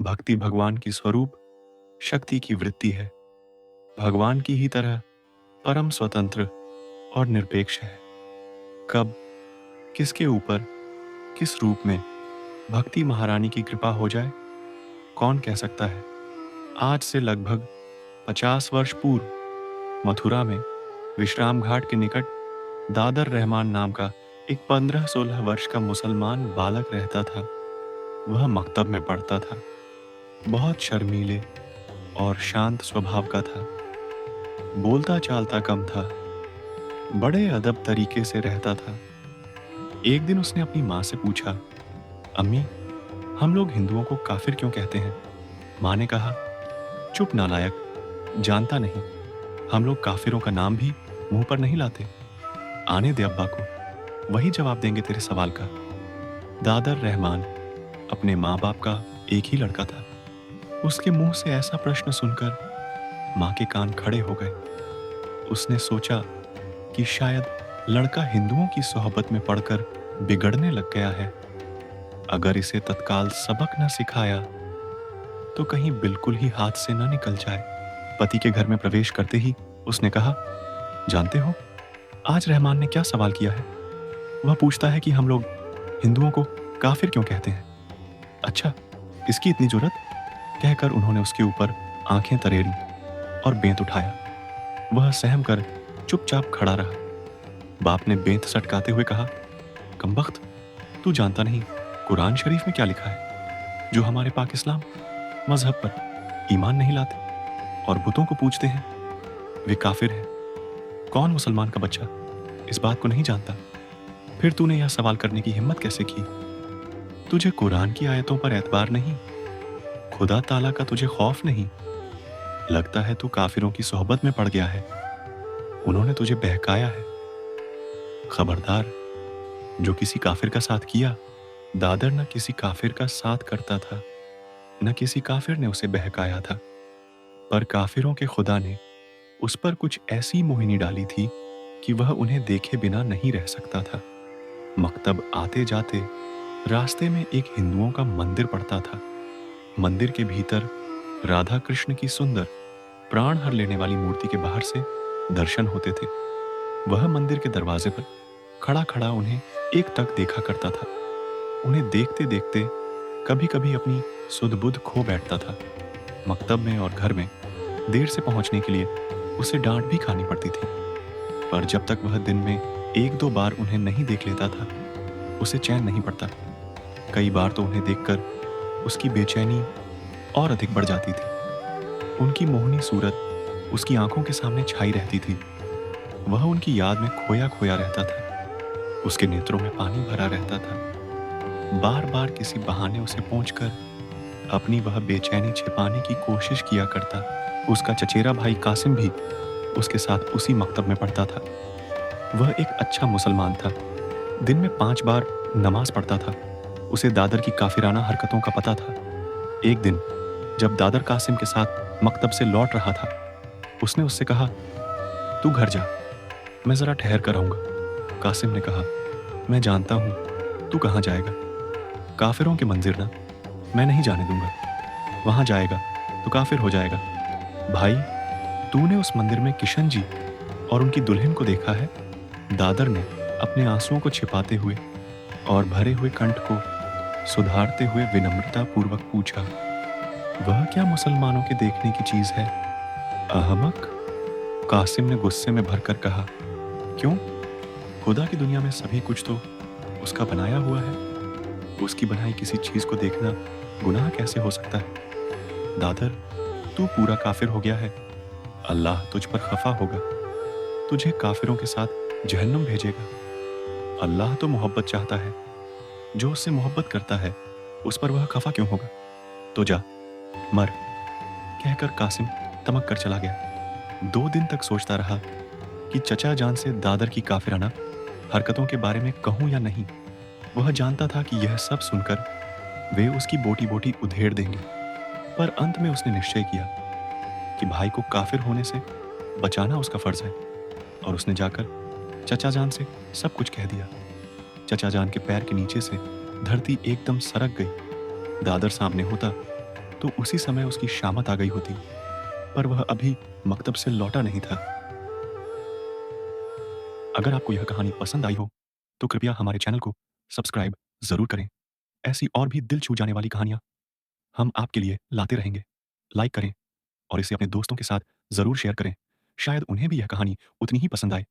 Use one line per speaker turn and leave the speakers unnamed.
भक्ति भगवान की स्वरूप शक्ति की वृत्ति है। भगवान की ही तरह परम स्वतंत्र और निरपेक्ष है। कब, किसके ऊपर, किस रूप में भक्ति महारानी की कृपा हो जाए, कौन कह सकता है। आज से लगभग 50 वर्ष पूर्व मथुरा में विश्राम घाट के निकट दादर रहमान नाम का एक 15-16 वर्ष का मुसलमान बालक रहता था। वह मकतब में पढ़ता था। बहुत शर्मीले और शांत स्वभाव का था। बोलता चालता कम था। बड़े अदब तरीके से रहता था। एक दिन उसने अपनी माँ से पूछा, अम्मी, हम लोग हिंदुओं को काफिर क्यों कहते हैं? माँ ने कहा, चुप नालायक, जानता नहीं। हम लोग काफिरों का नाम भी मुंह पर नहीं लाते। आने दे अब्बा को, वही जवाब देंगे तेरे सवाल का। दादर रहमान अपने माँ बाप का एक ही लड़का था। उसके मुंह से ऐसा प्रश्न सुनकर माँ के कान खड़े हो गए। उसने सोचा कि शायद लड़का हिंदुओं की सोहबत में पड़कर बिगड़ने लग गया है। अगर इसे तत्काल सबक न सिखाया तो कहीं बिल्कुल ही हाथ से न निकल जाए। पति के घर में प्रवेश करते ही उसने कहा, जानते हो आज रहमान ने क्या सवाल किया है? वह पूछता है कि हम लोग हिंदुओं को काफिर क्यों कहते हैं। अच्छा, इसकी इतनी जरूरत? कहकर उन्होंने उसके ऊपर आंखें तरेरी और बेंत उठाया। वह सहम कर चुपचाप खड़ा रहा। बाप ने बेंत सटकाते हुए कहा, कमबख्त, तू जानता नहीं कुरान शरीफ में क्या लिखा है? जो हमारे पाक इस्लाम मजहब पर ईमान नहीं लाते और बुतों को पूजते हैं, वे काफिर हैं। कौन मुसलमान का बच्चा इस बात को नहीं जानता? फिर तूने यह सवाल करने की हिम्मत कैसे की? तुझे कुरान की आयतों पर एतबार नहीं, खुदा ताला का तुझे खौफ नहीं। लगता है तू काफिरों की सोहबत में पड़ गया है। उन्होंने तुझे बहकाया है। खबरदार, जो किसी काफिर का साथ किया, दादर न किसी काफिर का साथ करता था, न किसी काफिर ने उसे बहकाया था। पर काफिरों के खुदा ने उस पर कुछ ऐसी मोहिनी डाली थी कि वह उन्हें देखे बिना नहीं रह सकता था। मकतब आते जाते रास्ते में एक हिंदुओं का मंदिर पड़ता था। मंदिर के भीतर राधा कृष्ण की सुंदर प्राण हर लेने वाली मूर्ति के बाहर से दर्शन होते थे। वह मंदिर के दरवाजे पर खड़ा खड़ा उन्हें एक तक देखा करता था। उन्हें देखते देखते कभी कभी अपनी सुध बुध खो बैठता था। मकतब में और घर में देर से पहुंचने के लिए उसे डांट भी खानी पड़ती थी। पर जब तक वह दिन में 1-2 बार उन्हें नहीं देख लेता था, उसे चैन नहीं पड़ता। कई बार तो उन्हें देखकर उसकी बेचैनी और अधिक बढ़ जाती थी। उनकी मोहनी सूरत उसकी आंखों के सामने छाई रहती थी। वह उनकी याद में खोया खोया रहता था। उसके नेत्रों में पानी भरा रहता था। बार बार किसी बहाने उसे पहुंचकर अपनी वह बेचैनी छिपाने की कोशिश किया करता। उसका चचेरा भाई कासिम भी उसके साथ उसी मकतब में पढ़ता था। वह एक अच्छा मुसलमान था। दिन में 5 बार नमाज पढ़ता था। उसे दादर की काफिराना हरकतों का पता था। एक दिन जब दादर कासिम के साथ मकतब से लौट रहा था, उसने उससे कहा, तू घर जा, मैं जरा ठहर कर आऊंगा। कासिम ने कहा, मैं जानता हूं तू कहां जाएगा। काफिरों के मंदिर ना, मैं नहीं जाने दूंगा। वहां जाएगा तो काफिर हो जाएगा। भाई, तूने उस मंदिर में किशन जी और उनकी दुल्हन को देखा है? दादर ने अपने आंसुओं को छिपाते हुए और भरे हुए कंठ को सुधारते हुए विनम्रता पूर्वक पूछा। वह क्या मुसलमानों के देखने की चीज है? अहमक, कासिम ने गुस्से में भरकर कहा। क्यों? खुदा की दुनिया में सभी कुछ तो उसका बनाया हुआ है। उसकी बनाई किसी चीज को देखना गुनाह कैसे हो सकता है? दादर, तू पूरा काफिर हो गया है। अल्लाह तुझ पर खफा होगा, तुझे काफिरों के साथ जहन्नुम भेजेगा। अल्लाह तो मोहब्बत चाहता है। जो उससे मोहब्बत करता है उस पर वह खफा क्यों होगा? तो जा, मर, कहकर कासिम तमक कर चला गया। 2 दिन तक सोचता रहा कि चचा जान से दादर की काफिराना हरकतों के बारे में कहूं या नहीं। वह जानता था कि यह सब सुनकर वे उसकी बोटी बोटी उधेड़ देंगे। पर अंत में उसने निश्चय किया कि भाई को काफिर होने से बचाना उसका फर्ज है। और उसने जाकर चचा जान से सब कुछ कह दिया। चचा जान के पैर के नीचे से धरती एकदम सरक गई। दादर सामने होता तो उसी समय उसकी शामत आ गई होती, पर वह अभी मकतब से लौटा नहीं था। अगर आपको यह कहानी पसंद आई हो, तो कृपया हमारे चैनल को सब्सक्राइब ज़रूर करें। ऐसी और भी दिल छू जाने वाली कहानियाँ हम आपके लिए लाते रहेंगे। लाइक करें और इसे अपने दोस्तों के साथ ज़रूर शेयर करें। शायद उन्हें भी यह कहानी उतनी ही पसंद आए